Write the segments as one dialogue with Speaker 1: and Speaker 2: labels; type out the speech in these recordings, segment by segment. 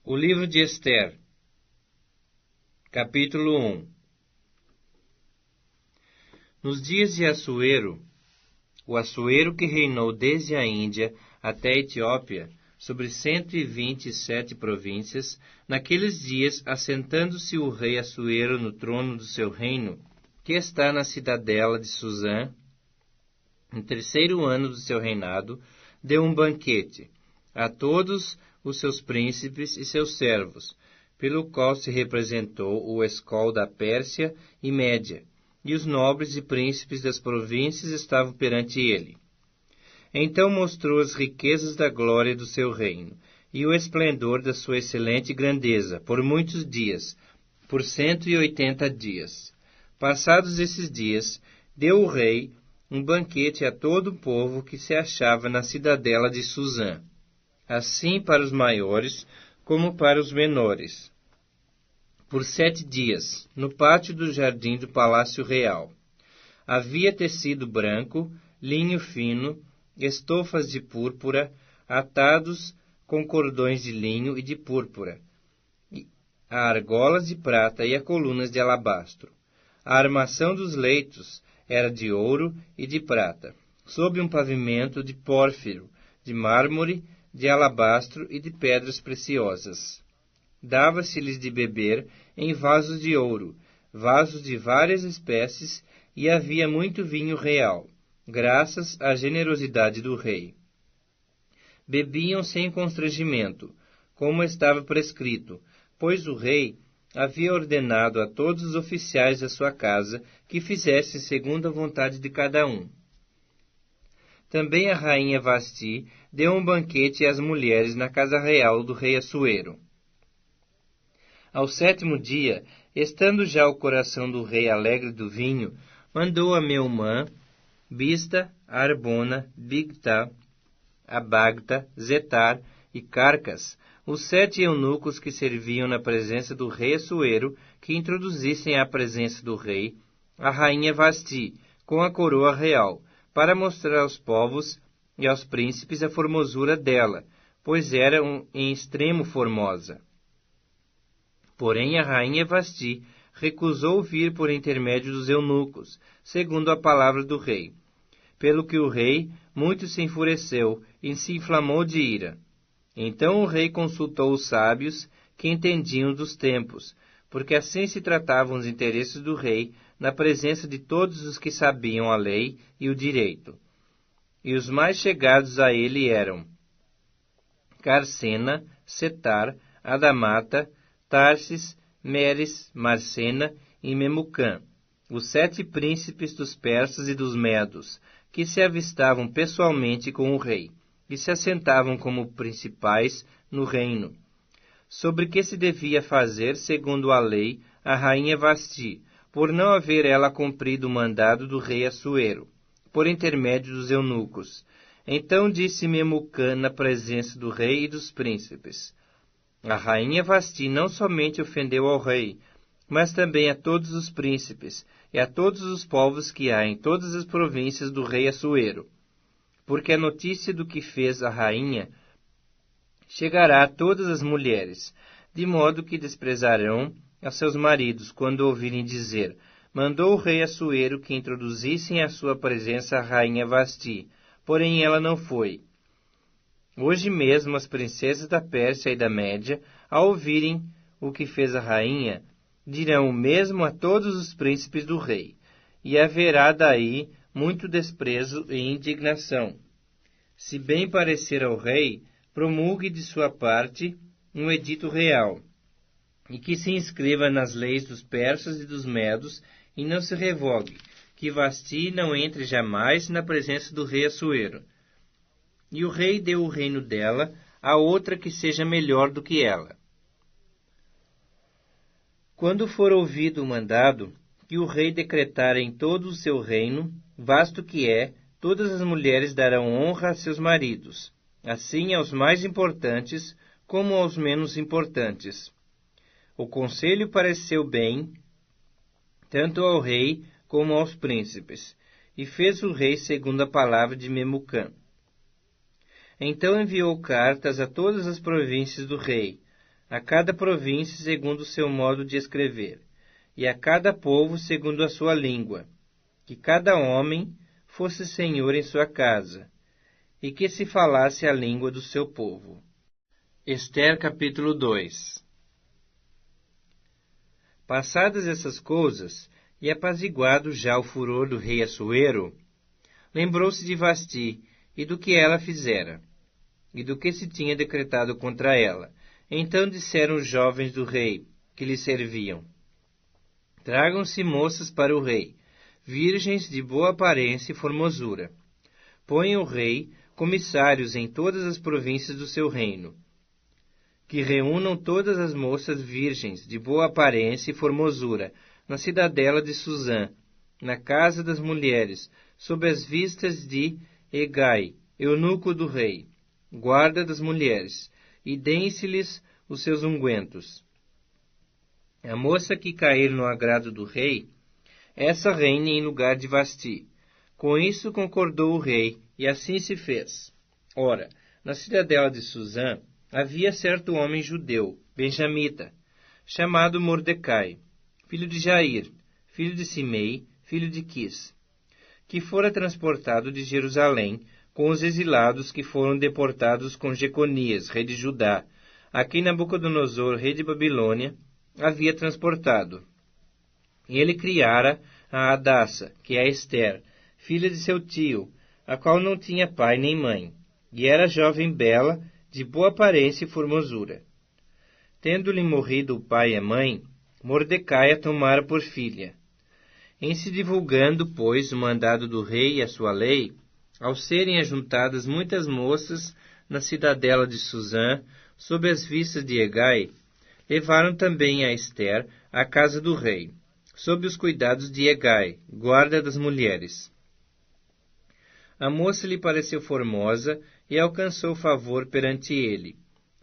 Speaker 1: O livro de Ester, capítulo 1. Nos dias de Assuero, o Assuero que reinou desde a Índia até a Etiópia, sobre 127 províncias, naqueles dias, assentando-se o rei Assuero no trono do seu reino, que está na cidadela de Susã, no terceiro ano do seu reinado, deu um banquete a todos os seus príncipes e seus servos, pelo qual se representou o escol da Pérsia e Média, e os nobres e príncipes das províncias estavam perante ele. Então mostrou as riquezas da glória do seu reino, e o esplendor da sua excelente grandeza, por muitos dias, por 180 dias. Passados esses dias, deu o rei um banquete a todo o povo que se achava na cidadela de Susã, assim para os maiores como para os menores, por 7 dias, no pátio do jardim do palácio real. Havia tecido branco, linho fino, estofas de púrpura, atados com cordões de linho e de púrpura, a argolas de prata e a colunas de alabastro. A armação dos leitos era de ouro e de prata, sob um pavimento de pórfiro, de mármore, de alabastro e de pedras preciosas. Dava-se-lhes de beber em vasos de ouro, vasos de várias espécies, e havia muito vinho real, graças à generosidade do rei. Bebiam sem constrangimento, como estava prescrito, pois o rei havia ordenado a todos os oficiais da sua casa que fizessem segundo a vontade de cada um. Também a rainha Vasti deu um banquete às mulheres na casa real do rei Assuero. Ao 7º dia, estando já o coração do rei alegre do vinho, mandou a Meumã, Bista, Arbona, Bigtá, Abagta, Zetar e Carcas, os 7 eunucos que serviam na presença do rei Assuero, que introduzissem à presença do rei a rainha Vasti, com a coroa real, para mostrar aos povos e aos príncipes a formosura dela, pois era em extremo formosa. Porém a rainha Vasti recusou vir por intermédio dos eunucos, segundo a palavra do rei. Pelo que o rei muito se enfureceu e se inflamou de ira. Então o rei consultou os sábios que entendiam dos tempos, porque assim se tratavam os interesses do rei na presença de todos os que sabiam a lei e o direito. E os mais chegados a ele eram Carcena, Setar, Adamata, Tarsis, Meres, Marcena e Memucã, os 7 príncipes dos persas e dos medos, que se avistavam pessoalmente com o rei, e se assentavam como principais no reino. Sobre que se devia fazer, segundo a lei, a rainha Vasti, por não haver ela cumprido o mandado do rei Assuero, por intermédio dos eunucos. Então disse Memucã na presença do rei e dos príncipes: a rainha Vasti não somente ofendeu ao rei, mas também a todos os príncipes e a todos os povos que há em todas as províncias do rei Assuero, porque a notícia do que fez a rainha chegará a todas as mulheres, de modo que desprezarão a seus maridos quando ouvirem dizer: mandou o rei Assuero que introduzissem à sua presença a rainha Vasti, porém ela não foi. Hoje mesmo as princesas da Pérsia e da Média, ao ouvirem o que fez a rainha, dirão o mesmo a todos os príncipes do rei, e haverá daí muito desprezo e indignação. Se bem parecer ao rei, promulgue de sua parte um edito real, e que se inscreva nas leis dos persas e dos medos, e não se revogue, que Vasti não entre jamais na presença do rei Assuero. E o rei deu o reino dela a outra que seja melhor do que ela. Quando for ouvido o mandado, que o rei decretar em todo o seu reino, vasto que é, todas as mulheres darão honra a seus maridos, assim aos mais importantes como aos menos importantes. O conselho pareceu bem, tanto ao rei como aos príncipes, e fez o rei segundo a palavra de Memucã. Então enviou cartas a todas as províncias do rei, a cada província segundo o seu modo de escrever, e a cada povo segundo a sua língua, que cada homem fosse senhor em sua casa, e que se falasse a língua do seu povo. Ester capítulo 2. Passadas essas coisas, e apaziguado já o furor do rei Assuero, lembrou-se de Vasti e do que ela fizera, e do que se tinha decretado contra ela. Então disseram os jovens do rei, que lhe serviam: Tragam-se moças para o rei, virgens de boa aparência e formosura. Põe o rei comissários em todas as províncias do seu reino, que reúnam todas as moças virgens de boa aparência e formosura, na cidadela de Susã, na casa das mulheres, sob as vistas de Hegai, eunuco do rei, guarda das mulheres, e deem-se-lhes os seus ungüentos. A moça que cair no agrado do rei, essa reine em lugar de Vasti. Com isso concordou o rei, e assim se fez. Ora, na cidadela de Susã havia certo homem judeu, benjamita, chamado Mordecai, filho de Jair, filho de Simei, filho de Quis, que fora transportado de Jerusalém com os exilados que foram deportados com Jeconias, rei de Judá, a quem Nabucodonosor, rei de Babilônia, havia transportado. Ele criara a Hadassa, que é Ester, filha de seu tio, a qual não tinha pai nem mãe, e era jovem bela, de boa aparência e formosura. Tendo-lhe morrido o pai e a mãe, Mordecai a tomara por filha. Em se divulgando, pois, o mandado do rei e a sua lei, ao serem ajuntadas muitas moças na cidadela de Susã, sob as vistas de Hegai, levaram também a Ester à casa do rei, sob os cuidados de Hegai, guarda das mulheres. A moça lhe pareceu formosa e alcançou favor perante ele,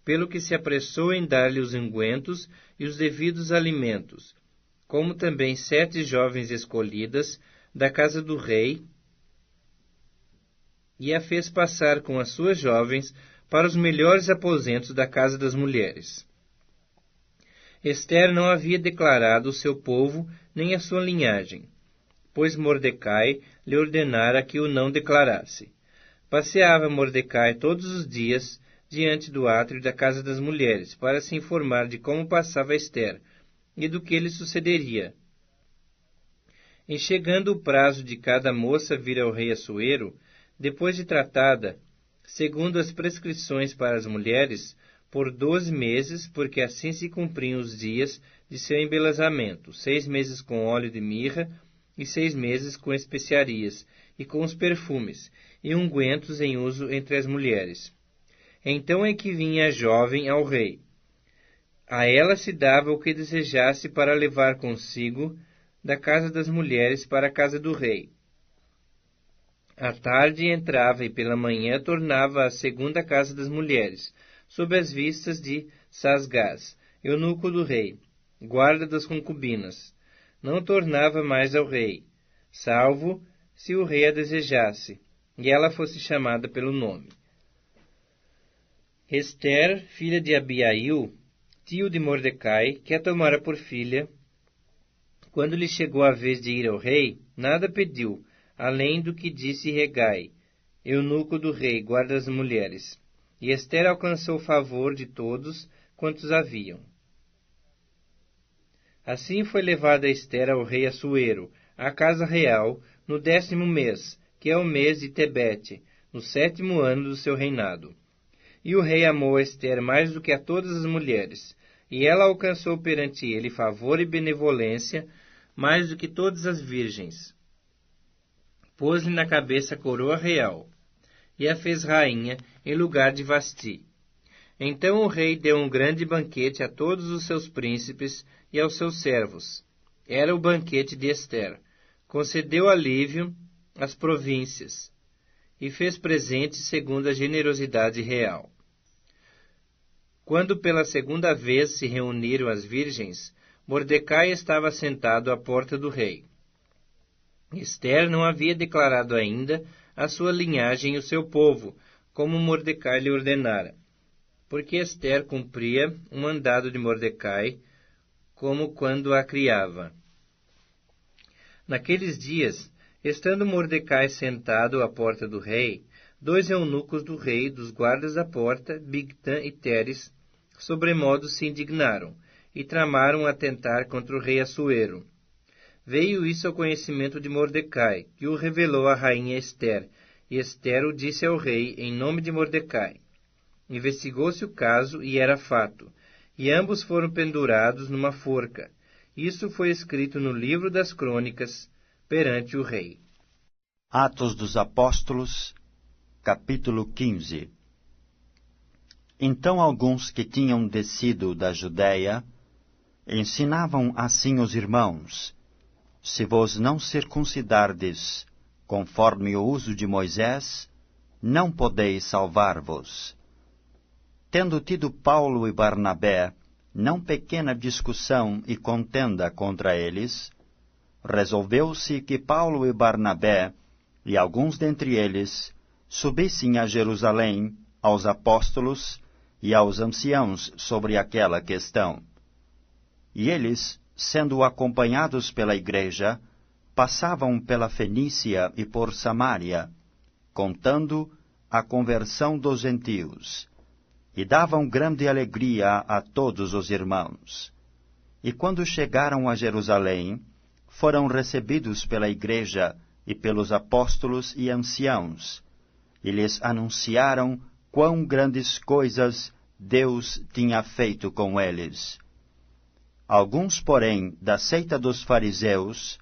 Speaker 1: pelo que se apressou em dar-lhe os ungüentos e os devidos alimentos, como também 7 jovens escolhidas da casa do rei, e a fez passar com as suas jovens para os melhores aposentos da casa das mulheres. Ester não havia declarado o seu povo nem a sua linhagem, pois Mordecai lhe ordenara que o não declarasse. Passeava Mordecai todos os dias diante do átrio da casa das mulheres, para se informar de como passava Ester e do que lhe sucederia. Em chegando o prazo de cada moça vir ao rei Assuero, depois de tratada, segundo as prescrições para as mulheres, por 12 meses, porque assim se cumpriam os dias de seu embelezamento, 6 meses com óleo de mirra, e 6 meses com especiarias, e com os perfumes, e ungüentos em uso entre as mulheres. Então é que vinha a jovem ao rei. A ela se dava o que desejasse para levar consigo da casa das mulheres para a casa do rei. À tarde entrava e pela manhã tornava à segunda casa das mulheres, sob as vistas de Sasgás, eunuco do rei, guarda das concubinas. Não tornava mais ao rei, salvo se o rei a desejasse, e ela fosse chamada pelo nome. Ester, filha de Abiail, tio de Mordecai, que a tomara por filha, quando lhe chegou a vez de ir ao rei, nada pediu, além do que disse Hegai, eunuco do rei, guarda das mulheres. E Ester alcançou o favor de todos quantos haviam. Assim foi levada Ester ao rei Assuero, à casa real, no 10º mês, que é o mês de Tebete, no 7º ano do seu reinado. E o rei amou a Ester mais do que a todas as mulheres, e ela alcançou perante ele favor e benevolência mais do que todas as virgens. Pôs-lhe na cabeça a coroa real, e a fez rainha em lugar de Vasti. Então o rei deu um grande banquete a todos os seus príncipes e aos seus servos. Era o banquete de Ester. Concedeu alívio às províncias, e fez presentes segundo a generosidade real. Quando pela segunda vez se reuniram as virgens, Mordecai estava sentado à porta do rei. Ester não havia declarado ainda a sua linhagem e o seu povo, como Mordecai lhe ordenara. porque Ester cumpria um mandado de Mordecai, como quando a criava. Naqueles dias, estando Mordecai sentado à porta do rei, 2 eunucos do rei, dos guardas da porta, Bigtã e Teres, sobremodo se indignaram, e tramaram atentar contra o rei Assuero. Veio isso ao conhecimento de Mordecai, que o revelou à rainha Ester, e Ester o disse ao rei em nome de Mordecai. Investigou-se o caso, e era fato, e ambos foram pendurados numa forca. Isso foi escrito no livro das crônicas, perante o rei.
Speaker 2: Atos dos Apóstolos, capítulo 15. Então alguns que tinham descido da Judéia ensinavam assim os irmãos: se vos não circuncidardes, conforme o uso de Moisés, não podeis salvar-vos. Tendo tido Paulo e Barnabé não pequena discussão e contenda contra eles, resolveu-se que Paulo e Barnabé, e alguns dentre eles, subissem a Jerusalém aos apóstolos e aos anciãos sobre aquela questão. E eles, sendo acompanhados pela igreja, passavam pela Fenícia e por Samaria, contando a conversão dos gentios, e davam grande alegria a todos os irmãos. E quando chegaram a Jerusalém, foram recebidos pela igreja e pelos apóstolos e anciãos, e lhes anunciaram quão grandes coisas Deus tinha feito com eles. Alguns, porém, da seita dos fariseus,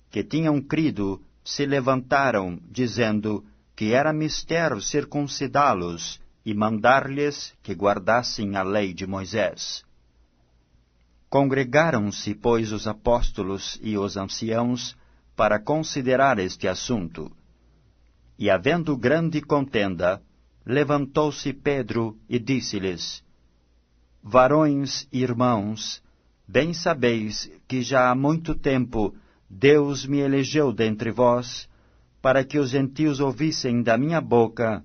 Speaker 2: que tinham crido, se levantaram, dizendo que era mister circuncidá-los e mandar-lhes que guardassem a lei de Moisés. Congregaram-se, pois, os apóstolos e os anciãos para considerar este assunto. E, havendo grande contenda, levantou-se Pedro e disse-lhes: varões e irmãos, bem sabeis que já há muito tempo Deus me elegeu dentre vós, para que os gentios ouvissem da minha boca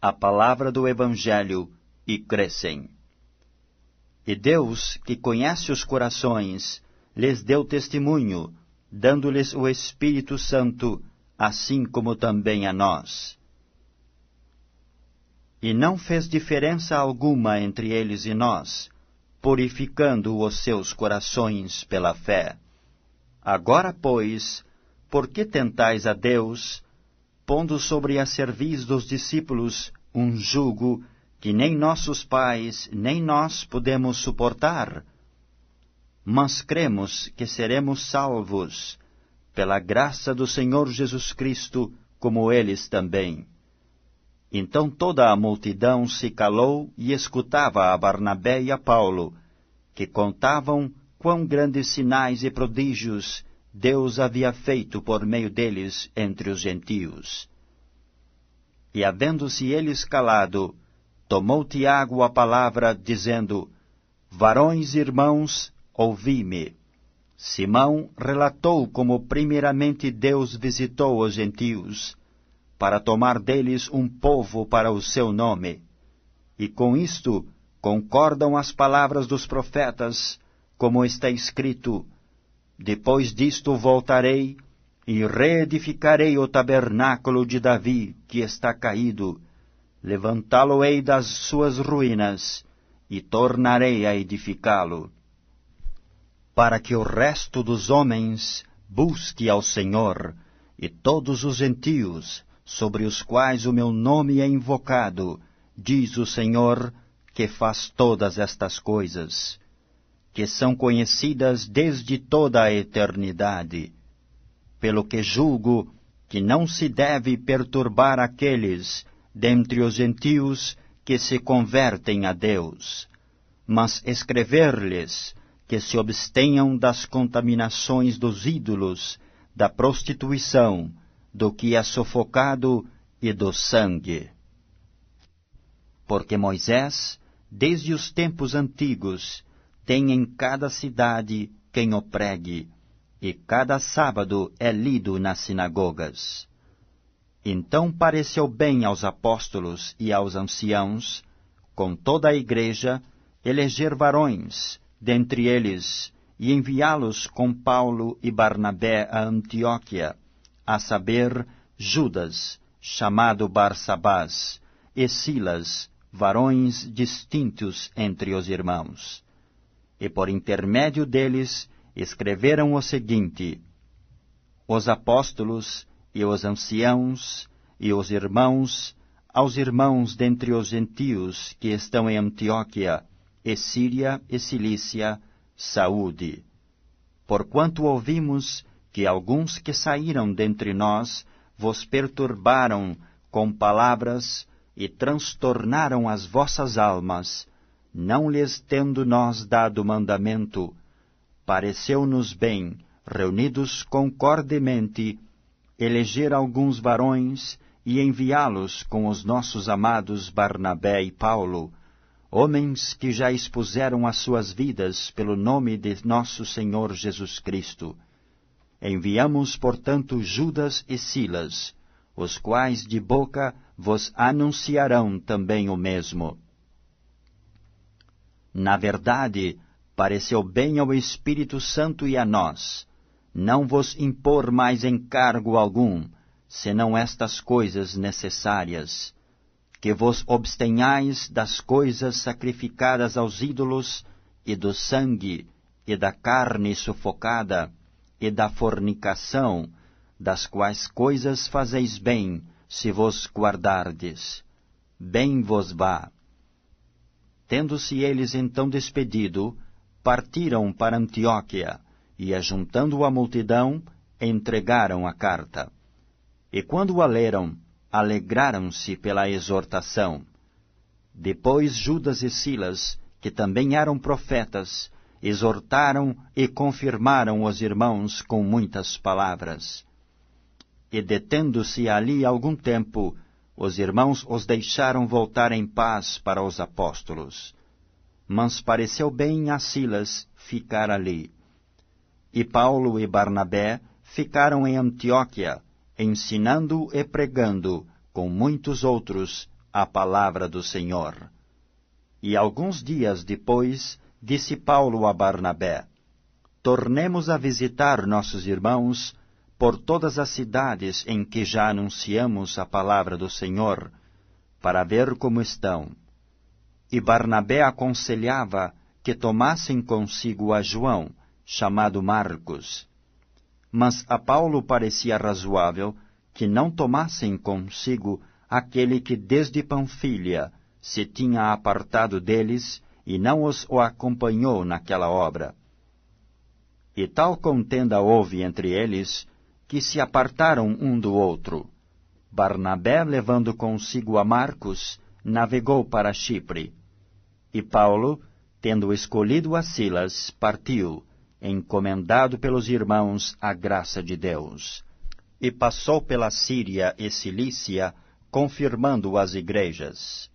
Speaker 2: a palavra do Evangelho e crescem. E Deus, que conhece os corações, lhes deu testemunho, dando-lhes o Espírito Santo, assim como também a nós. E não fez diferença alguma entre eles e nós, purificando os seus corações pela fé. Agora, pois, por que tentais a Deus, pondo sobre a cerviz dos discípulos um jugo que nem nossos pais, nem nós podemos suportar? Mas cremos que seremos salvos, pela graça do Senhor Jesus Cristo, como eles também. Então toda a multidão se calou e escutava a Barnabé e a Paulo, que contavam quão grandes sinais e prodígios Deus havia feito por meio deles entre os gentios. E, havendo-se eles calado, tomou Tiago a palavra, dizendo: varões e irmãos, ouvi-me. Simão relatou como primeiramente Deus visitou os gentios, para tomar deles um povo para o seu nome. E com isto concordam as palavras dos profetas, como está escrito: depois disto voltarei, e reedificarei o tabernáculo de Davi, que está caído, levantá-lo-ei das suas ruínas, e tornarei a edificá-lo, para que o resto dos homens busque ao Senhor, e todos os gentios, sobre os quais o meu nome é invocado, diz o Senhor, que faz todas estas coisas, que são conhecidas desde toda a eternidade, pelo que julgo que não se deve perturbar aqueles dentre os gentios que se convertem a Deus, mas escrever-lhes que se abstenham das contaminações dos ídolos, da prostituição, do que é sufocado e do sangue. Porque Moisés, desde os tempos antigos, tem em cada cidade quem o pregue, e cada sábado é lido nas sinagogas. Então pareceu bem aos apóstolos e aos anciãos com toda a igreja, eleger varões, dentre eles, e enviá-los com Paulo e Barnabé a Antioquia, a saber, Judas, chamado Barsabás, e Silas, varões distintos entre os irmãos. E por intermédio deles escreveram o seguinte: os apóstolos e os anciãos e os irmãos, aos irmãos dentre os gentios que estão em Antioquia, e Síria e Cilícia, saúde. Porquanto ouvimos que alguns que saíram dentre nós vos perturbaram com palavras e transtornaram as vossas almas, não lhes tendo nós dado mandamento, pareceu-nos bem, reunidos concordemente, eleger alguns varões e enviá-los com os nossos amados Barnabé e Paulo, homens que já expuseram as suas vidas pelo nome de nosso Senhor Jesus Cristo. Enviamos, portanto, Judas e Silas, os quais de boca vos anunciarão também o mesmo. Na verdade, pareceu bem ao Espírito Santo e a nós, não vos impor mais encargo algum, senão estas coisas necessárias, que vos abstenhais das coisas sacrificadas aos ídolos, e do sangue, e da carne sufocada, e da fornicação, das quais coisas fazeis bem, se vos guardardes. Bem vos vá. Tendo-se eles então despedido, partiram para Antioquia, e, ajuntando a multidão, entregaram a carta. E quando a leram, alegraram-se pela exortação. Depois Judas e Silas, que também eram profetas, exortaram e confirmaram os irmãos com muitas palavras. E detendo-se ali algum tempo, os irmãos os deixaram voltar em paz para os apóstolos. Mas pareceu bem a Silas ficar ali. E Paulo e Barnabé ficaram em Antioquia, ensinando e pregando, com muitos outros, a palavra do Senhor. E alguns dias depois, disse Paulo a Barnabé: tornemos a visitar nossos irmãos por todas as cidades em que já anunciamos a palavra do Senhor, para ver como estão. E Barnabé aconselhava que tomassem consigo a João, chamado Marcos. Mas a Paulo parecia razoável que não tomassem consigo aquele que desde Panfilha se tinha apartado deles e não os acompanhou naquela obra. E tal contenda houve entre eles, que se apartaram um do outro. Barnabé, levando consigo a Marcos, navegou para Chipre. E Paulo, tendo escolhido a Silas, partiu, encomendado pelos irmãos à graça de Deus. E passou pela Síria e Cilícia, confirmando as igrejas.